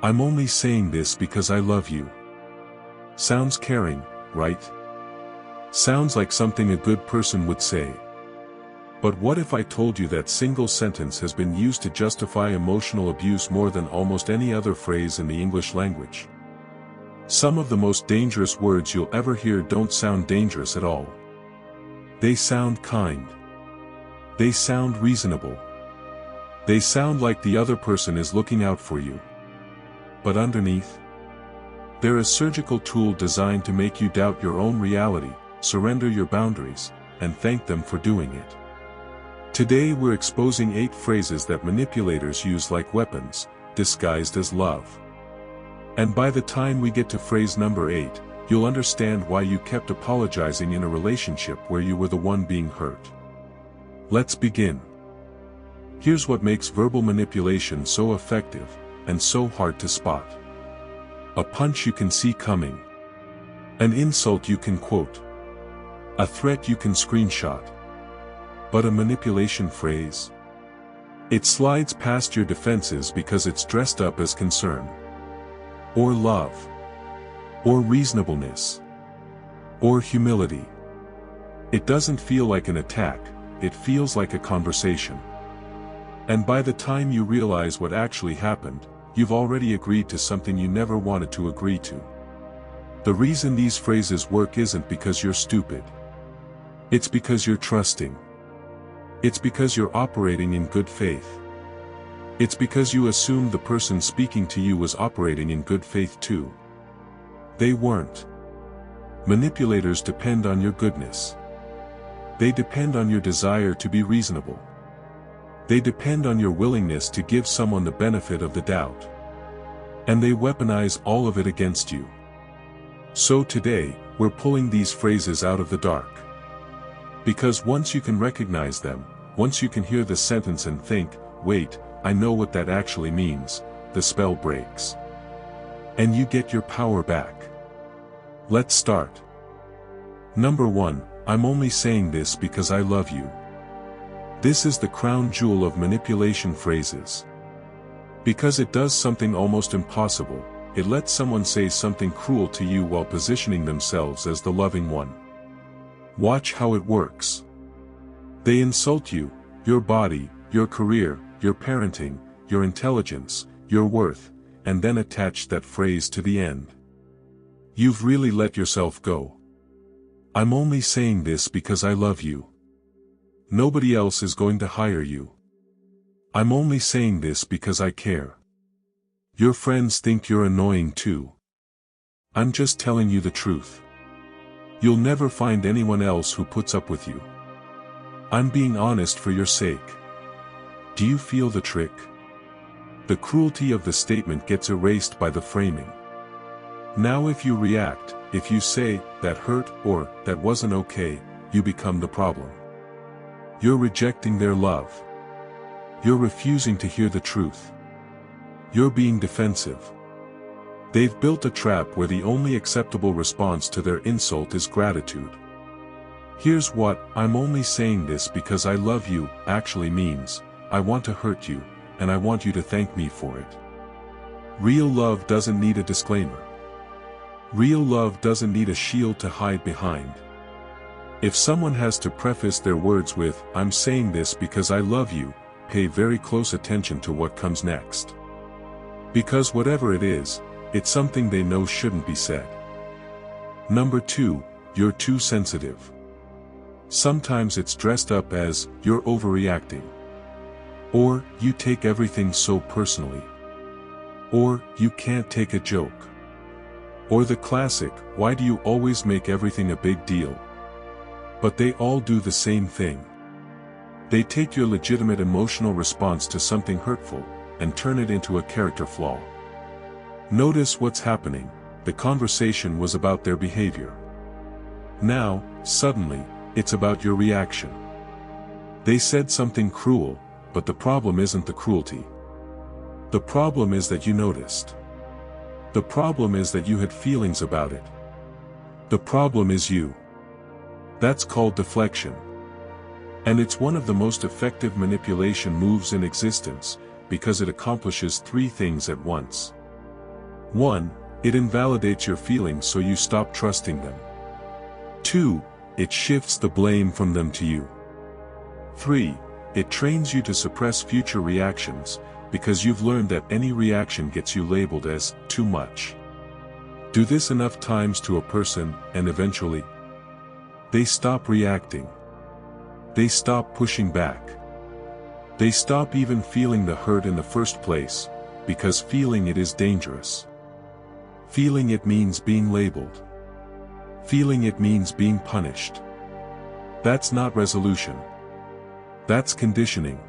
I'm only saying this because I love you. Sounds caring, right? Sounds like something a good person would say. But what if I told you that single sentence has been used to justify emotional abuse more than almost any other phrase in the English language? Some of the most dangerous words you'll ever hear don't sound dangerous at all. They sound kind. They sound reasonable. They sound like the other person is looking out for you. But underneath, they're a surgical tool designed to make you doubt your own reality, surrender your boundaries, and thank them for doing it. Today we're exposing 8 phrases that manipulators use like weapons, disguised as love. And by the time we get to phrase number 8, you'll understand why you kept apologizing in a relationship where you were the one being hurt. Let's begin. Here's what makes verbal manipulation so effective, and so hard to spot. A punch you can see coming. An insult you can quote. A threat you can screenshot. But a manipulation phrase? It slides past your defenses because it's dressed up as concern. Or love. Or reasonableness. Or humility. It doesn't feel like an attack, it feels like a conversation. And by the time you realize what actually happened, you've already agreed to something you never wanted to agree to. The reason these phrases work isn't because you're stupid. It's because you're trusting. It's because you're operating in good faith. It's because you assumed the person speaking to you was operating in good faith too. They weren't. Manipulators depend on your goodness. They depend on your desire to be reasonable. They depend on your willingness to give someone the benefit of the doubt. And they weaponize all of it against you. So today, we're pulling these phrases out of the dark. Because once you can recognize them, once you can hear the sentence and think, wait, I know what that actually means, the spell breaks. And you get your power back. Let's start. Number 1, I'm only saying this because I love you. This is the crown jewel of manipulation phrases. Because it does something almost impossible, it lets someone say something cruel to you while positioning themselves as the loving one. Watch how it works. They insult you, your body, your career, your parenting, your intelligence, your worth, and then attach that phrase to the end. You've really let yourself go. I'm only saying this because I love you. Nobody else is going to hire you. I'm only saying this because I care. Your friends think you're annoying too. I'm just telling you the truth. You'll never find anyone else who puts up with you. I'm being honest for your sake. Do you feel the trick? The cruelty of the statement gets erased by the framing. Now if you react, if you say, that hurt, or, that wasn't okay, you become the problem. You're rejecting their love. You're refusing to hear the truth. You're being defensive. They've built a trap where the only acceptable response to their insult is gratitude. Here's what, I'm only saying this because I love you, actually means, I want to hurt you, and I want you to thank me for it. Real love doesn't need a disclaimer. Real love doesn't need a shield to hide behind. If someone has to preface their words with, I'm saying this because I love you, pay very close attention to what comes next. Because whatever it is, it's something they know shouldn't be said. Number 2, you're too sensitive. Sometimes it's dressed up as, you're overreacting. Or, you take everything so personally. Or, you can't take a joke. Or the classic, why do you always make everything a big deal? But they all do the same thing. They take your legitimate emotional response to something hurtful, and turn it into a character flaw. Notice what's happening, the conversation was about their behavior. Now, suddenly, it's about your reaction. They said something cruel, but the problem isn't the cruelty. The problem is that you noticed. The problem is that you had feelings about it. The problem is you. That's called deflection. And it's one of the most effective manipulation moves in existence, because it accomplishes 3 things at once. 1. It invalidates your feelings so you stop trusting them. 2. It shifts the blame from them to you. 3. It trains you to suppress future reactions, because you've learned that any reaction gets you labeled as too much. Do this enough times to a person, and eventually, they stop reacting. They stop pushing back. They stop even feeling the hurt in the first place, because feeling it is dangerous. Feeling it means being labeled. Feeling it means being punished. That's not resolution. That's conditioning.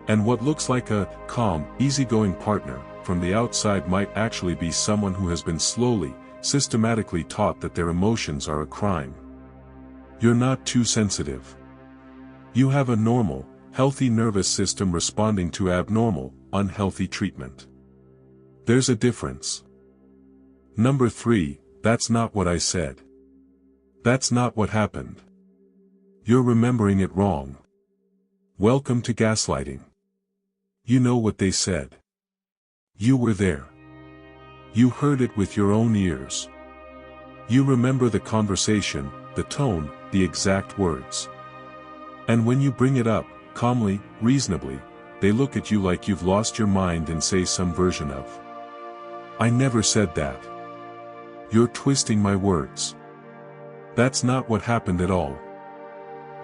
And what looks like a calm, easygoing partner, from the outside might actually be someone who has been slowly, systematically taught that their emotions are a crime. You're not too sensitive. You have a normal, healthy nervous system responding to abnormal, unhealthy treatment. There's a difference. Number 3, that's not what I said. That's not what happened. You're remembering it wrong. Welcome to gaslighting. You know what they said. You were there. You heard it with your own ears. You remember the conversation, the tone, the exact words. And when you bring it up, calmly, reasonably, they look at you like you've lost your mind and say some version of, "I never said that. You're twisting my words. That's not what happened at all.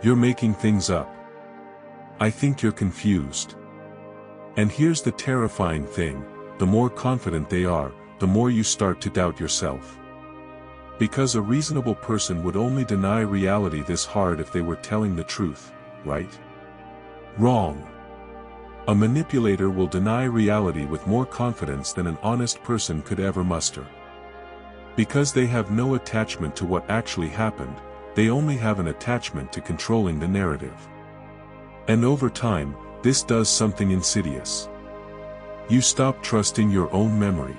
You're making things up. I think you're confused." And here's the terrifying thing, the more confident they are, the more you start to doubt yourself. Because a reasonable person would only deny reality this hard if they were telling the truth, right? Wrong. A manipulator will deny reality with more confidence than an honest person could ever muster. Because they have no attachment to what actually happened, they only have an attachment to controlling the narrative. And over time, this does something insidious. You stop trusting your own memory.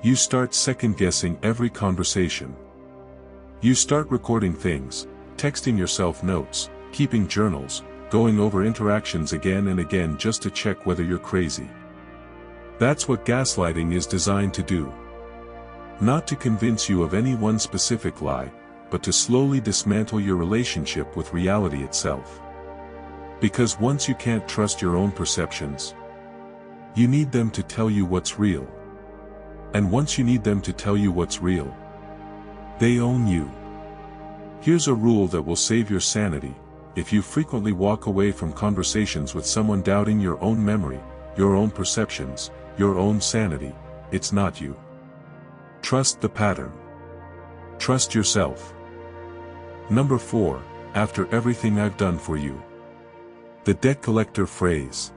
You start second-guessing every conversation. You start recording things, texting yourself notes, keeping journals, going over interactions again and again just to check whether you're crazy. That's what gaslighting is designed to do. Not to convince you of any one specific lie, but to slowly dismantle your relationship with reality itself. Because once you can't trust your own perceptions, you need them to tell you what's real. And once you need them to tell you what's real, they own you. Here's a rule that will save your sanity: if you frequently walk away from conversations with someone doubting your own memory, your own perceptions, your own sanity, it's not you. Trust the pattern. Trust yourself. Number 4, after everything I've done for you. The debt collector phrase.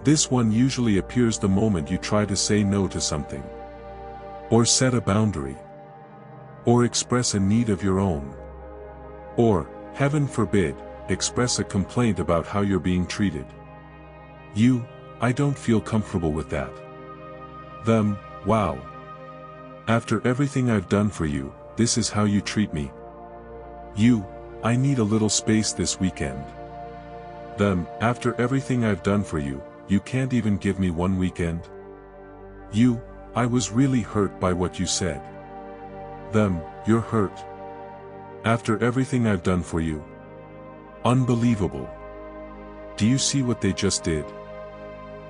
This one usually appears the moment you try to say no to something, or set a boundary, or express a need of your own, or, heaven forbid, express a complaint about how you're being treated. I don't feel comfortable with that. Wow. After everything I've done for you, this is how you treat me. I need a little space this weekend. After everything I've done for you, you can't even give me one weekend? I was really hurt by what you said. You're hurt. After everything I've done for you. Unbelievable. Do you see what they just did?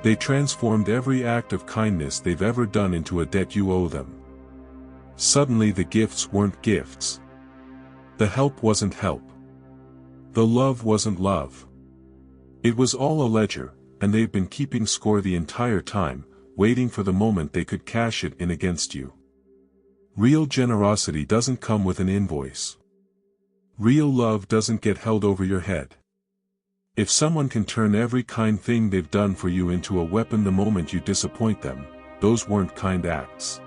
They transformed every act of kindness they've ever done into a debt you owe them. Suddenly the gifts weren't gifts. The help wasn't help. The love wasn't love. It was all a ledger, and they've been keeping score the entire time, waiting for the moment they could cash it in against you. Real generosity doesn't come with an invoice. Real love doesn't get held over your head. If someone can turn every kind thing they've done for you into a weapon the moment you disappoint them, those weren't kind acts.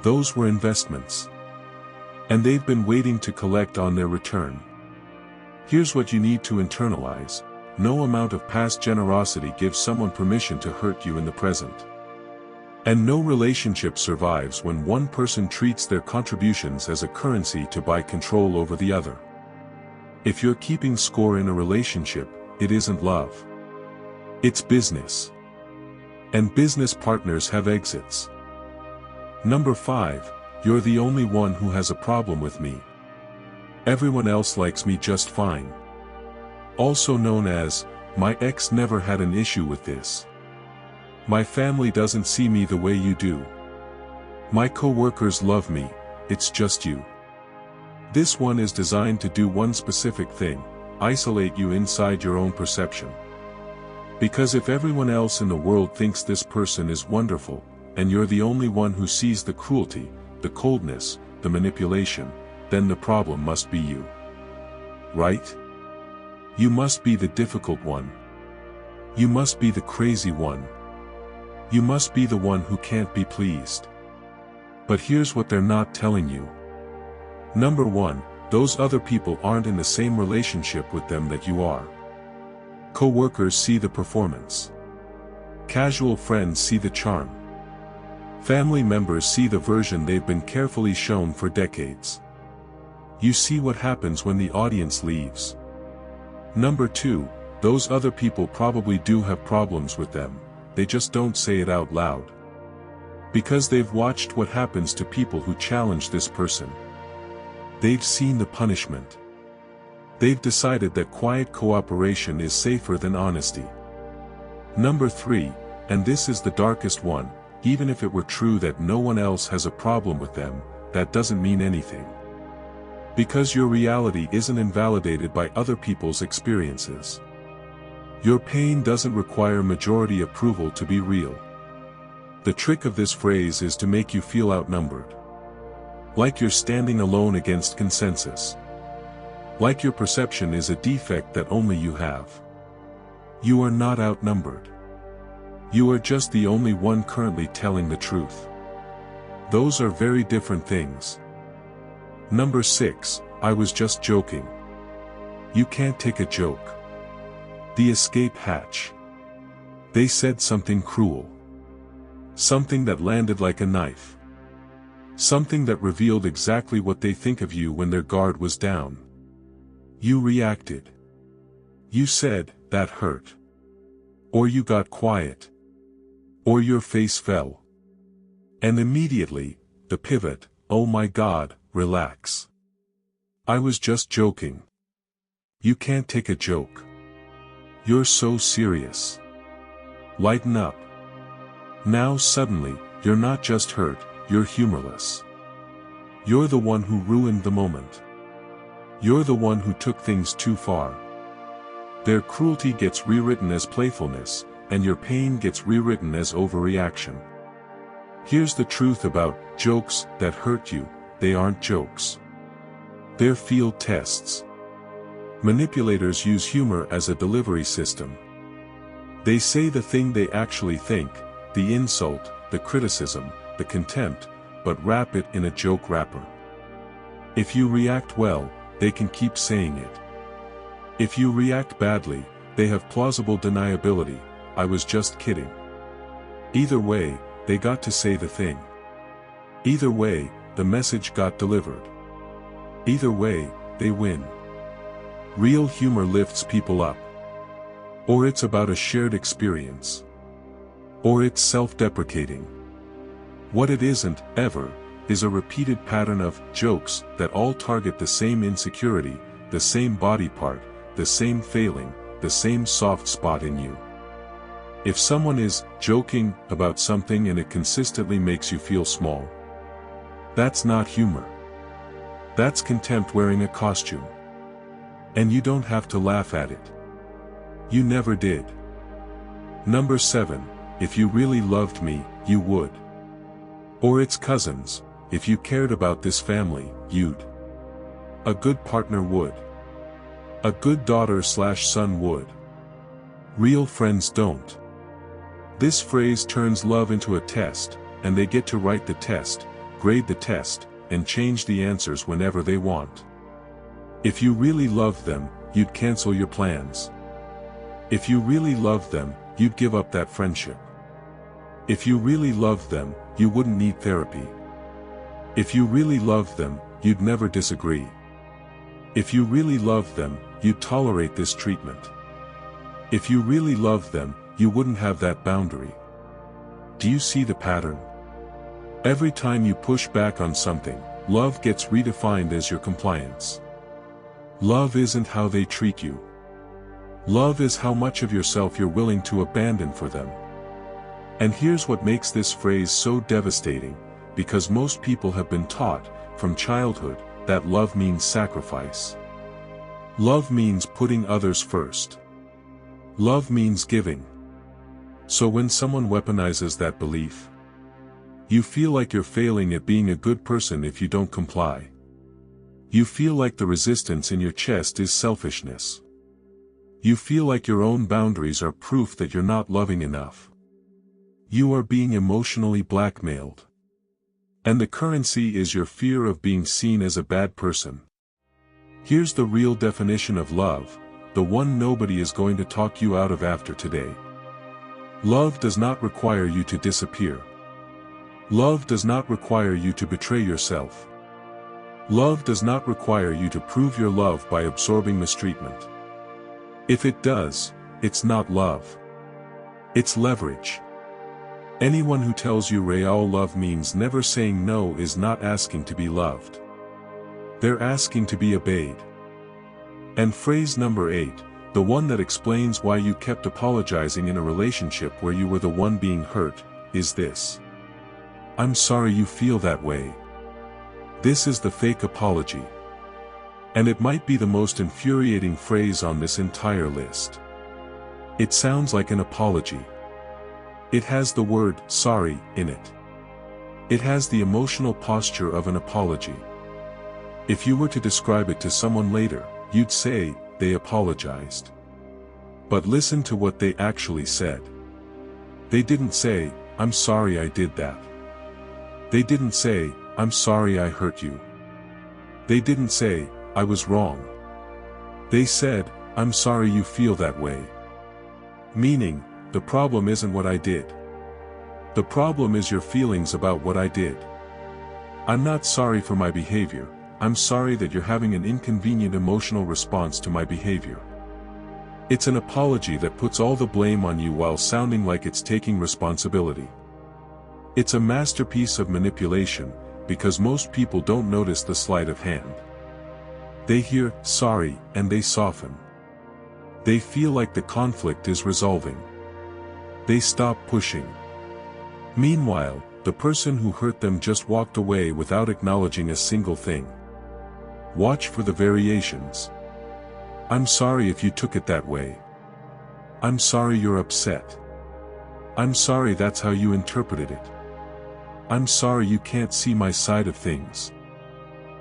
Those were investments. And they've been waiting to collect on their return. Here's what you need to internalize: no amount of past generosity gives someone permission to hurt you in the present. And no relationship survives when one person treats their contributions as a currency to buy control over the other. If you're keeping score in a relationship, it isn't love. It's business. And business partners have exits. Number 5, you're the only one who has a problem with me. Everyone else likes me just fine. Also known as, my ex never had an issue with this. My family doesn't see me the way you do. My co-workers love me, it's just you. This one is designed to do one specific thing: isolate you inside your own perception. Because if everyone else in the world thinks this person is wonderful, and you're the only one who sees the cruelty, the coldness, the manipulation, then the problem must be you. Right? You must be the difficult one. You must be the crazy one. You must be the one who can't be pleased. But here's what they're not telling you. Number 1, those other people aren't in the same relationship with them that you are. Co-workers see the performance. Casual friends see the charm. Family members see the version they've been carefully shown for decades. You see what happens when the audience leaves. Number 2, those other people probably do have problems with them, they just don't say it out loud. Because they've watched what happens to people who challenge this person. They've seen the punishment. They've decided that quiet cooperation is safer than honesty. Number 3, and this is the darkest one, even if it were true that no one else has a problem with them, that doesn't mean anything. Because your reality isn't invalidated by other people's experiences. Your pain doesn't require majority approval to be real. The trick of this phrase is to make you feel outnumbered. Like you're standing alone against consensus. Like your perception is a defect that only you have. You are not outnumbered. You are just the only one currently telling the truth. Those are very different things. Number 6, I was just joking. You can't take a joke. The escape hatch. They said something cruel. Something that landed like a knife. Something that revealed exactly what they think of you when their guard was down. You reacted. You said, "That hurt." Or you got quiet. Or your face fell. And immediately, the pivot, "Oh my God, relax. I was just joking." You can't take a joke. You're so serious. Lighten up. Now suddenly, you're not just hurt, you're humorless. You're the one who ruined the moment. You're the one who took things too far. Their cruelty gets rewritten as playfulness, and your pain gets rewritten as overreaction. Here's the truth about jokes that hurt you: they aren't jokes. They're field tests. Manipulators use humor as a delivery system. They say the thing they actually think, the insult, the criticism, the contempt, but wrap it in a joke wrapper. If you react well, they can keep saying it. If you react badly, they have plausible deniability: "I was just kidding." Either way, they got to say the thing. Either way, the message got delivered. Either way, they win. Real humor lifts people up. Or it's about a shared experience. Or it's self-deprecating. What it isn't, ever, is a repeated pattern of jokes that all target the same insecurity, the same body part, the same failing, the same soft spot in you. If someone is joking about something and it consistently makes you feel small, that's not humor. That's contempt wearing a costume. And you don't have to laugh at it. You never did. Number 7, if you really loved me, you would. Or its cousins, if you cared about this family, you'd. A good partner would. A good daughter/son would. Real friends don't. This phrase turns love into a test, and they get to write the test, grade the test, and change the answers whenever they want. If you really loved them, you'd cancel your plans. If you really loved them, you'd give up that friendship. If you really loved them, you wouldn't need therapy. If you really loved them, you'd never disagree. If you really loved them, you'd tolerate this treatment. If you really loved them, you wouldn't have that boundary. Do you see the pattern? Every time you push back on something, love gets redefined as your compliance. Love isn't how they treat you. Love is how much of yourself you're willing to abandon for them. And here's what makes this phrase so devastating, because most people have been taught, from childhood, that love means sacrifice. Love means putting others first. Love means giving. So when someone weaponizes that belief, you feel like you're failing at being a good person if you don't comply. You feel like the resistance in your chest is selfishness. You feel like your own boundaries are proof that you're not loving enough. You are being emotionally blackmailed. And the currency is your fear of being seen as a bad person. Here's the real definition of love, the one nobody is going to talk you out of after today. Love does not require you to disappear. Love does not require you to betray yourself. Love does not require you to prove your love by absorbing mistreatment. If it does, it's not love. It's leverage. Anyone who tells you real love means never saying no is not asking to be loved. They're asking to be obeyed. And phrase number 8, the one that explains why you kept apologizing in a relationship where you were the one being hurt, is this: I'm sorry you feel that way. This is the fake apology. And it might be the most infuriating phrase on this entire list. It sounds like an apology. It has the word sorry in it. It has the emotional posture of an apology. If you were to describe it to someone later, you'd say, they apologized. But listen to what they actually said. They didn't say, I'm sorry I did that. They didn't say, I'm sorry I hurt you. They didn't say, I was wrong. They said, I'm sorry you feel that way. Meaning, the problem isn't what I did. The problem is your feelings about what I did. I'm not sorry for my behavior, I'm sorry that you're having an inconvenient emotional response to my behavior. It's an apology that puts all the blame on you while sounding like it's taking responsibility. It's a masterpiece of manipulation, because most people don't notice the sleight of hand. They hear, sorry, and they soften. They feel like the conflict is resolving. They stop pushing. Meanwhile, the person who hurt them just walked away without acknowledging a single thing. Watch for the variations. I'm sorry if you took it that way. I'm sorry you're upset. I'm sorry that's how you interpreted it. I'm sorry you can't see my side of things.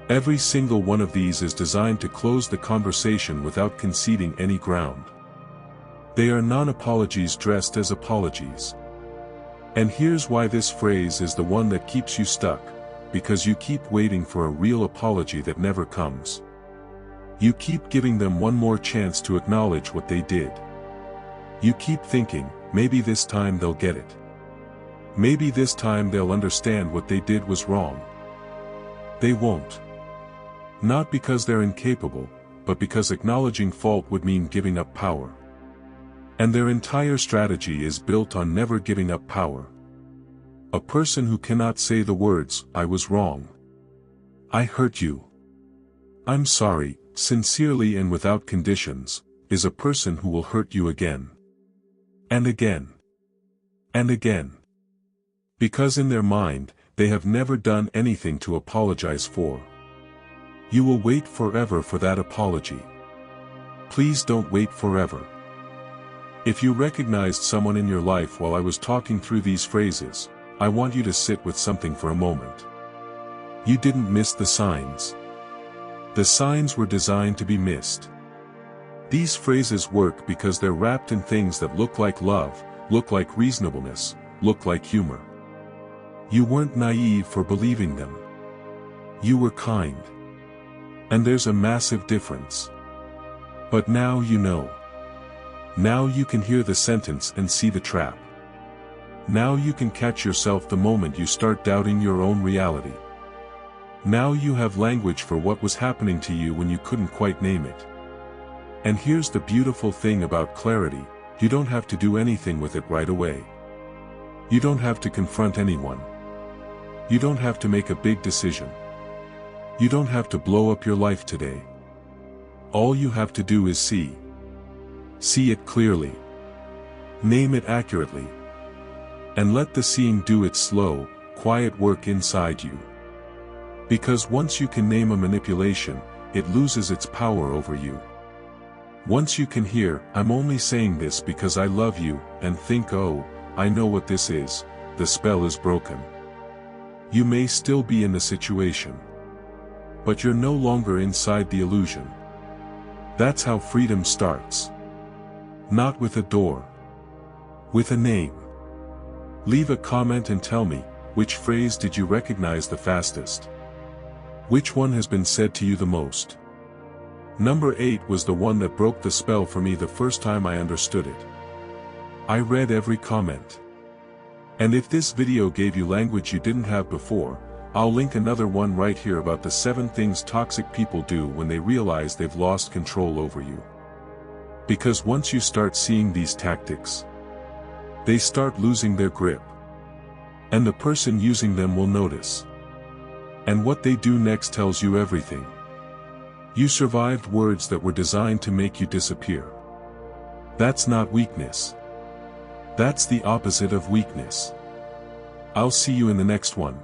Every single one of these is designed to close the conversation without conceding any ground. They are non-apologies dressed as apologies. And here's why this phrase is the one that keeps you stuck, because you keep waiting for a real apology that never comes. You keep giving them one more chance to acknowledge what they did. You keep thinking, maybe this time they'll get it. Maybe this time they'll understand what they did was wrong. They won't. Not because they're incapable, but because acknowledging fault would mean giving up power. And their entire strategy is built on never giving up power. A person who cannot say the words, I was wrong. I hurt you. I'm sorry, sincerely and without conditions, is a person who will hurt you again. And again. And again. Because in their mind, they have never done anything to apologize for. You will wait forever for that apology. Please don't wait forever. If you recognized someone in your life while I was talking through these phrases, I want you to sit with something for a moment. You didn't miss the signs. The signs were designed to be missed. These phrases work because they're wrapped in things that look like love, look like reasonableness, look like humor. You weren't naive for believing them. You were kind. And there's a massive difference. But now you know. Now you can hear the sentence and see the trap. Now you can catch yourself the moment you start doubting your own reality. Now you have language for what was happening to you when you couldn't quite name it. And here's the beautiful thing about clarity, you don't have to do anything with it right away. You don't have to confront anyone. You don't have to make a big decision. You don't have to blow up your life today. All you have to do is see. See it clearly. Name it accurately. And let the seeing do its slow, quiet work inside you. Because once you can name a manipulation, it loses its power over you. Once you can hear, "I'm only saying this because I love you," and think, "Oh, I know what this is," the spell is broken. You may still be in the situation, but you're no longer inside the illusion. That's how freedom starts. Not with a door. With a name. Leave a comment and tell me, which phrase did you recognize the fastest? Which one has been said to you the most? Number 8 was the one that broke the spell for me the first time I understood it. I read every comment. And if this video gave you language you didn't have before, I'll link another one right here about the 7 things toxic people do when they realize they've lost control over you. Because once you start seeing these tactics, they start losing their grip. And the person using them will notice. And what they do next tells you everything. You survived words that were designed to make you disappear. That's not weakness. That's the opposite of weakness. I'll see you in the next one.